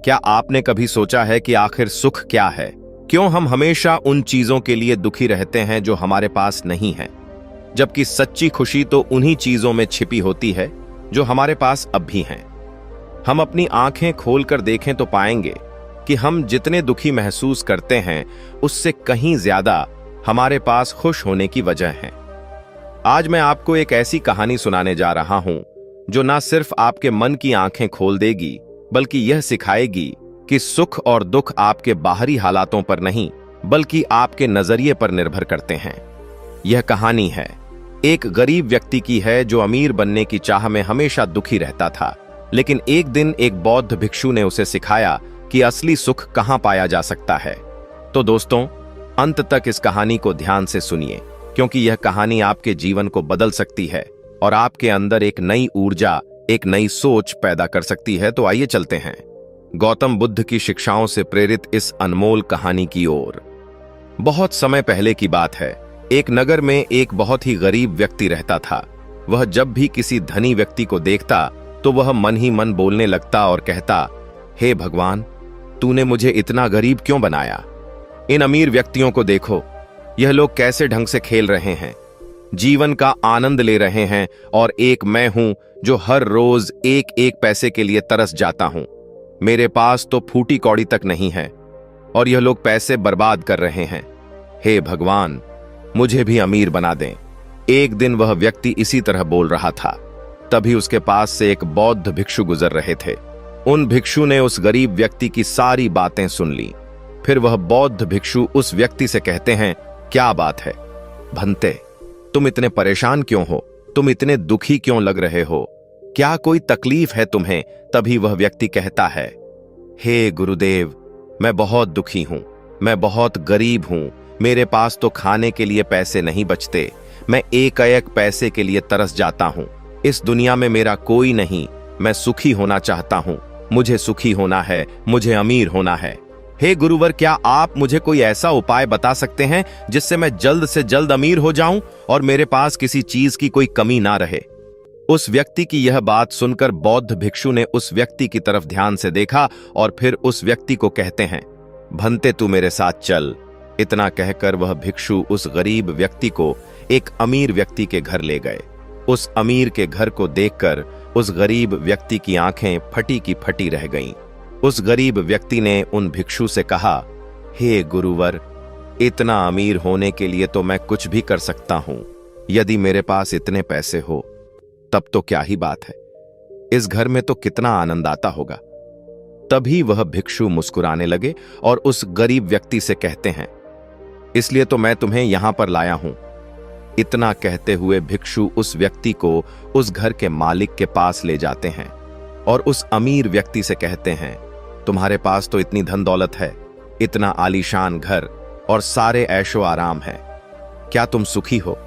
क्या आपने कभी सोचा है कि आखिर सुख क्या है? क्यों हम हमेशा उन चीजों के लिए दुखी रहते हैं जो हमारे पास नहीं है, जबकि सच्ची खुशी तो उन्हीं चीजों में छिपी होती है जो हमारे पास अब भी हैं। हम अपनी आंखें खोलकर देखें तो पाएंगे कि हम जितने दुखी महसूस करते हैं उससे कहीं ज्यादा हमारे पास खुश होने की वजह है। आज मैं आपको एक ऐसी कहानी सुनाने जा रहा हूं जो ना सिर्फ आपके मन की आंखें खोल देगी, बल्कि यह सिखाएगी कि सुख और दुख आपके बाहरी हालातों पर नहीं, बल्कि आपके नजरिए पर निर्भर करते हैं। यह कहानी है एक गरीब व्यक्ति की है जो अमीर बनने की चाह में हमेशा दुखी रहता था, लेकिन एक दिन एक बौद्ध भिक्षु ने उसे सिखाया कि असली सुख कहां पाया जा सकता है। तो दोस्तों, अंत तक इस कहानी को ध्यान से सुनिए, क्योंकि यह कहानी आपके जीवन को बदल सकती है और आपके अंदर एक नई ऊर्जा, एक नई सोच पैदा कर सकती है। तो आइए चलते हैं गौतम बुद्ध की शिक्षाओं से प्रेरित इस अनमोल कहानी की ओर। बहुत समय पहले की बात है। एक नगर में एक बहुत ही गरीब व्यक्ति रहता था। वह जब भी किसी धनी व्यक्ति को देखता तो वह मन ही मन बोलने लगता और कहता, हे भगवान, तूने मुझे इतना गरीब क्यों बनाया? इन अमीर व्यक्तियों को देखो, यह लोग कैसे ढंग से खेल रहे हैं, जीवन का आनंद ले रहे हैं, और एक मैं हूं जो हर रोज एक एक पैसे के लिए तरस जाता हूं। मेरे पास तो फूटी कौड़ी तक नहीं है और यह लोग पैसे बर्बाद कर रहे हैं। हे भगवान, मुझे भी अमीर बना दें। एक दिन वह व्यक्ति इसी तरह बोल रहा था, तभी उसके पास से एक बौद्ध भिक्षु गुजर रहे थे। उन भिक्षु ने उस गरीब व्यक्ति की सारी बातें सुन ली। फिर वह बौद्ध भिक्षु उस व्यक्ति से कहते हैं, क्या बात है भंते, तुम इतने परेशान क्यों हो? तुम इतने दुखी क्यों लग रहे हो? क्या कोई तकलीफ है तुम्हें? तभी वह व्यक्ति कहता है, हे गुरुदेव, मैं बहुत दुखी हूं, मैं बहुत गरीब हूं, मेरे पास तो खाने के लिए पैसे नहीं बचते, मैं एक एक पैसे के लिए तरस जाता हूं। इस दुनिया में मेरा कोई नहीं, मैं सुखी होना चाहता हूं, मुझे सुखी होना है, मुझे अमीर होना है। हे गुरुवर, क्या आप मुझे कोई ऐसा उपाय बता सकते हैं जिससे मैं जल्द से जल्द अमीर हो जाऊं और मेरे पास किसी चीज की कोई कमी ना रहे? उस व्यक्ति की यह बात सुनकर बौद्ध भिक्षु ने उस व्यक्ति की तरफ ध्यान से देखा और फिर उस व्यक्ति को कहते हैं, भंते तू मेरे साथ चल। इतना कहकर वह भिक्षु उस गरीब व्यक्ति को एक अमीर व्यक्ति के घर ले गए। उस अमीर के घर को देखकर उस गरीब व्यक्ति की आंखें फटी की फटी रह गईं। उस गरीब व्यक्ति ने उन भिक्षु से कहा, हे गुरुवर, इतना अमीर होने के लिए तो मैं कुछ भी कर सकता हूं। यदि मेरे पास इतने पैसे हो तब तो क्या ही बात है, इस घर में तो कितना आनंद आता होगा। तभी वह भिक्षु मुस्कुराने लगे और उस गरीब व्यक्ति से कहते हैं, इसलिए तो मैं तुम्हें यहां पर लाया हूं। इतना कहते हुए भिक्षु उस व्यक्ति को उस घर के मालिक के पास ले जाते हैं और उस अमीर व्यक्ति से कहते हैं, तुम्हारे पास तो इतनी धन दौलत है, इतना आलीशान घर और सारे ऐशो आराम है, क्या तुम सुखी हो?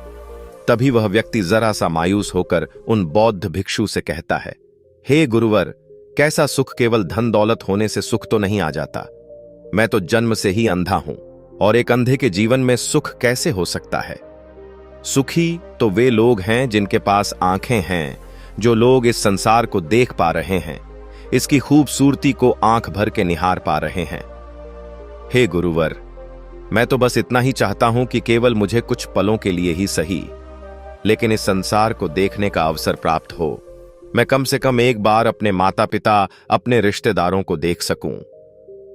तभी वह व्यक्ति जरा सा मायूस होकर उन बौद्ध भिक्षु से कहता है, हे गुरुवर, कैसा सुख? केवल धन दौलत होने से सुख तो नहीं आ जाता। मैं तो जन्म से ही अंधा हूं और एक अंधे के जीवन में सुख कैसे हो सकता है? सुखी तो वे लोग हैं जिनके पास आंखें हैं, जो लोग इस संसार को देख पा रहे हैं, इसकी खूबसूरती को आंख भर के निहार पा रहे हैं। हे गुरुवर, मैं तो बस इतना ही चाहता हूं कि केवल मुझे कुछ पलों के लिए ही सही, लेकिन इस संसार को देखने का अवसर प्राप्त हो। मैं कम से कम एक बार अपने माता पिता, अपने रिश्तेदारों को देख सकूं,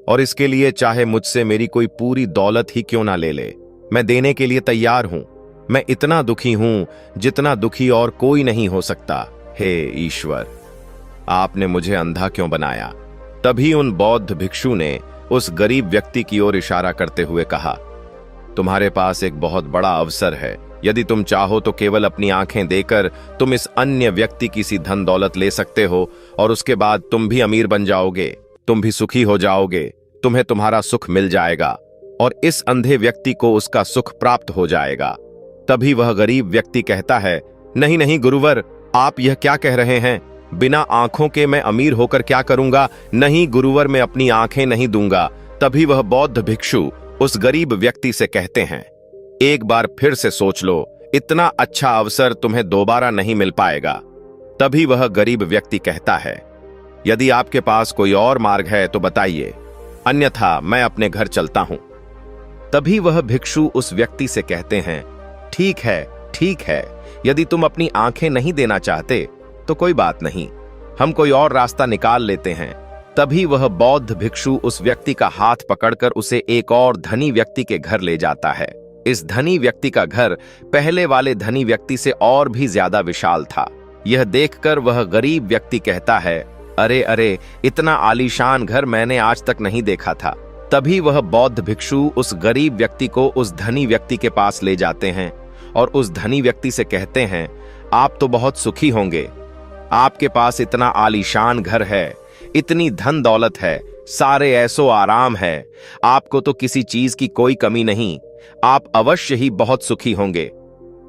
और इसके लिए चाहे मुझसे मेरी कोई पूरी दौलत ही क्यों ना ले ले, मैं देने के लिए तैयार हूं। मैं इतना दुखी हूं जितना दुखी और कोई नहीं हो सकता। हे ईश्वर, आपने मुझे अंधा क्यों बनाया? तभी उन बौद्ध भिक्षु ने उस गरीब व्यक्ति की ओर इशारा करते हुए कहा, तुम्हारे पास एक बहुत बड़ा अवसर है। यदि तुम चाहो तो केवल अपनी आंखें देकर तुम इस अन्य व्यक्ति की सी धन दौलत ले सकते हो और उसके बाद तुम भी अमीर बन जाओगे, तुम भी सुखी हो जाओगे, तुम्हें तुम्हारा सुख मिल जाएगा और इस अंधे व्यक्ति को उसका सुख प्राप्त हो जाएगा। तभी वह गरीब व्यक्ति कहता है, नहीं नहीं गुरुवर, आप यह क्या कह रहे हैं? बिना आंखों के मैं अमीर होकर क्या करूंगा? नहीं गुरुवर, मैं अपनी आंखें नहीं दूंगा। तभी वह बौद्ध भिक्षु उस गरीब व्यक्ति से कहते हैं, एक बार फिर से सोच लो, इतना अच्छा अवसर तुम्हें दोबारा नहीं मिल पाएगा। तभी वह गरीब व्यक्ति कहता है, यदि आपके पास कोई और मार्ग है तो बताइए, अन्यथा मैं अपने घर चलता हूं। तभी वह भिक्षु उस व्यक्ति से कहते हैं, ठीक है, यदि तुम अपनी आंखें नहीं देना चाहते तो कोई बात नहीं, हम कोई और रास्ता निकाल लेते हैं। तभी वह बौद्ध भिक्षु उस व्यक्ति का हाथ पकड़कर उसे एक और धनी व्यक्ति के घर ले जाता है। इस धनी व्यक्ति का घर पहले वाले धनी व्यक्ति से और भी ज्यादा विशाल था। यह देखकर वह गरीब व्यक्ति कहता है, अरे, इतना आलीशान घर मैंने आज तक नहीं देखा था। तभी वह बौद्ध भिक्षु उस गरीब व्यक्ति को उस धनी व्यक्ति के पास ले जाते हैं और उस धनी व्यक्ति से कहते हैं, आप तो बहुत सुखी होंगे, आपके पास इतना आलीशान घर है, इतनी धन दौलत है, सारे ऐसो आराम है, आपको तो किसी चीज की कोई कमी नहीं, आप अवश्य ही बहुत सुखी होंगे।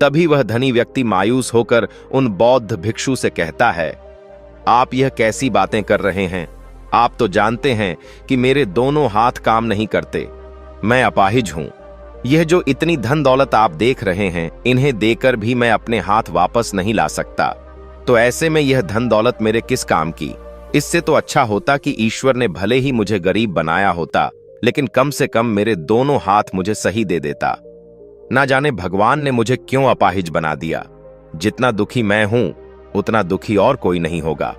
तभी वह धनी व्यक्ति मायूस होकर उन बौद्ध भिक्षु से कहता है, आप यह कैसी बातें कर रहे हैं? आप तो जानते हैं कि मेरे दोनों हाथ काम नहीं करते, मैं अपाहिज हूं। यह जो इतनी धन दौलत आप देख रहे हैं, इन्हें देकर भी मैं अपने हाथ वापस नहीं ला सकता, तो ऐसे में यह धन दौलत मेरे किस काम की? इससे तो अच्छा होता कि ईश्वर ने भले ही मुझे गरीब बनाया होता, लेकिन कम से कम मेरे दोनों हाथ मुझे सही दे देता। ना जाने भगवान ने मुझे क्यों अपाहिज बना दिया। जितना दुखी मैं हूं, उतना दुखी और कोई नहीं होगा।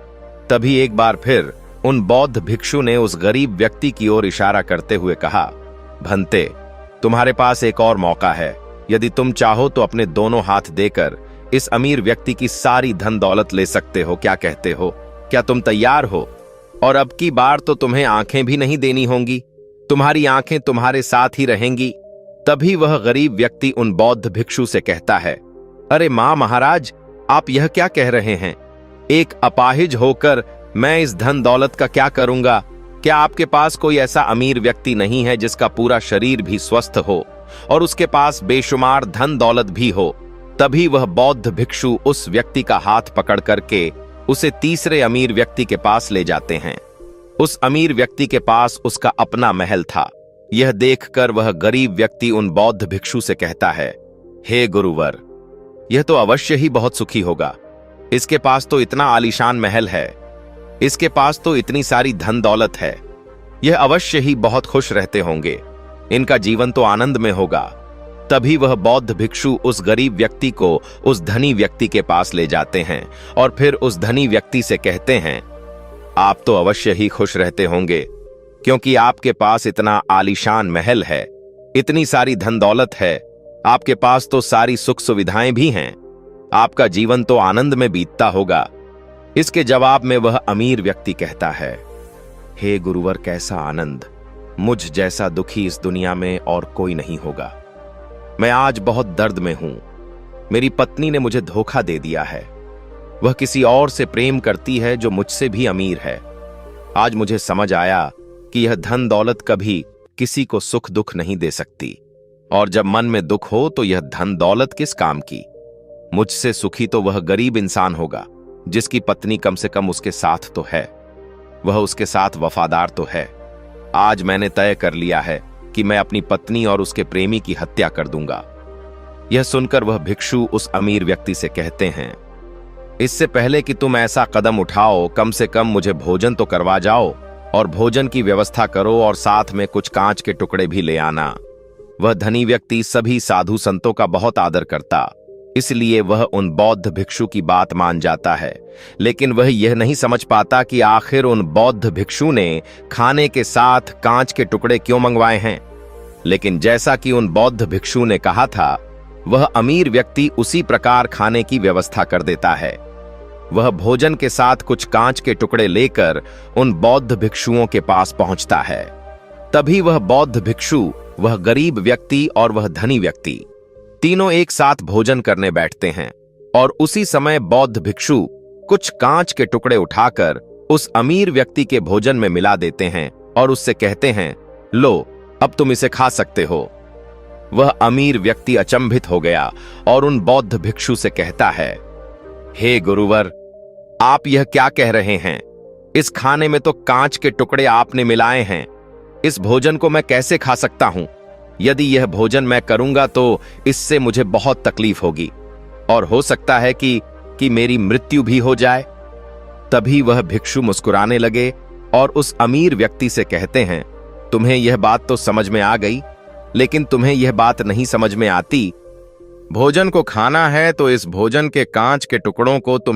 तभी एक बार फिर उन बौद्ध भिक्षु ने उस गरीब व्यक्ति की ओर इशारा करते हुए कहा, भंते, तुम्हारे पास एक और मौका है। यदि तुम चाहो तो अपने दोनों हाथ देकर इस अमीर व्यक्ति की सारी धन दौलत ले सकते हो। क्या कहते हो? क्या तुम तैयार हो? और अब की बार तो तुम्हें आंखें भी नहीं देनी होंगी, तुम्हारी आंखें तुम्हारे साथ ही रहेंगी। तभी वह गरीब व्यक्ति उन बौद्ध भिक्षु से कहता है, अरे महाराज, आप यह क्या कह रहे हैं? एक अपाहिज होकर मैं इस धन दौलत का क्या करूंगा? क्या आपके पास कोई ऐसा अमीर व्यक्ति नहीं है जिसका पूरा शरीर भी स्वस्थ हो और उसके पास बेशुमार धन दौलत भी हो? तभी वह बौद्ध भिक्षु उस व्यक्ति का हाथ पकड़ करके उसे तीसरे अमीर व्यक्ति के पास ले जाते हैं। उस अमीर व्यक्ति के पास उसका अपना महल था। यह देखकर वह गरीब व्यक्ति उन बौद्ध भिक्षु से कहता है, हे गुरुवर, यह तो अवश्य ही बहुत सुखी होगा। इसके पास तो इतना आलीशान महल है, इसके पास तो इतनी सारी धन दौलत है, यह अवश्य ही बहुत खुश रहते होंगे, इनका जीवन तो आनंद में होगा। तभी वह बौद्ध भिक्षु उस गरीब व्यक्ति को उस धनी व्यक्ति के पास ले जाते हैं और फिर उस धनी व्यक्ति से कहते हैं, आप तो अवश्य ही खुश रहते होंगे, क्योंकि आपके पास इतना आलीशान महल है, इतनी सारी धन दौलत है, आपके पास तो सारी सुख सुविधाएं भी हैं, आपका जीवन तो आनंद में बीतता होगा। इसके जवाब में वह अमीर व्यक्ति कहता है, हे गुरुवर, कैसा आनंद! मुझ जैसा दुखी इस दुनिया में और कोई नहीं होगा। मैं आज बहुत दर्द में हूं। मेरी पत्नी ने मुझे धोखा दे दिया है। वह किसी और से प्रेम करती है जो मुझसे भी अमीर है। आज मुझे समझ आया कि यह धन दौलत कभी किसी को सुख दुख नहीं दे सकती, और जब मन में दुख हो तो यह धन दौलत किस काम की? मुझसे सुखी तो वह गरीब इंसान होगा जिसकी पत्नी कम से कम उसके साथ तो है, वह उसके साथ वफादार तो है। आज मैंने तय कर लिया है कि मैं अपनी पत्नी और उसके प्रेमी की हत्या कर दूंगा। यह सुनकर वह भिक्षु उस अमीर व्यक्ति से कहते हैं, इससे पहले कि तुम ऐसा कदम उठाओ, कम से कम मुझे भोजन तो करवा जाओ, और भोजन की व्यवस्था करो और साथ में कुछ कांच के टुकड़े भी ले आना। वह धनी व्यक्ति सभी साधु संतों का बहुत आदर करता, इसलिए वह उन बौद्ध भिक्षु की बात मान जाता है। लेकिन वह यह नहीं समझ पाता कि आखिर उन बौद्ध भिक्षु ने खाने के साथ कांच के टुकड़े क्यों मंगवाए हैं। लेकिन जैसा कि उन बौद्ध भिक्षु ने कहा था, वह अमीर व्यक्ति उसी प्रकार खाने की व्यवस्था कर देता है। वह भोजन के साथ कुछ कांच के टुकड़े लेकर उन बौद्ध भिक्षुओं के पास पहुंचता है। तभी वह बौद्ध भिक्षु, वह गरीब व्यक्ति और वह धनी व्यक्ति तीनों एक साथ भोजन करने बैठते हैं, और उसी समय बौद्ध भिक्षु कुछ कांच के टुकड़े उठाकर उस अमीर व्यक्ति के भोजन में मिला देते हैं और उससे कहते हैं, लो, अब तुम इसे खा सकते हो। वह अमीर व्यक्ति अचंभित हो गया और उन बौद्ध भिक्षु से कहता है, हे गुरुवर, आप यह क्या कह रहे हैं? इस खाने में तो कांच के टुकड़े आपने मिलाए हैं। इस भोजन को मैं कैसे खा सकता हूं? यदि यह भोजन मैं करूंगा तो इससे मुझे बहुत तकलीफ होगी और हो सकता है कि मेरी मृत्यु भी हो जाए। तभी वह भिक्षु मुस्कुराने लगे और उस अमीर व्यक्ति से कहते हैं, तुम्हें यह बात तो समझ में आ गई, लेकिन तुम्हें यह बात नहीं समझ में आती। भोजन को खाना है तो इस भोजन के कांच के टुकड़ों को तुम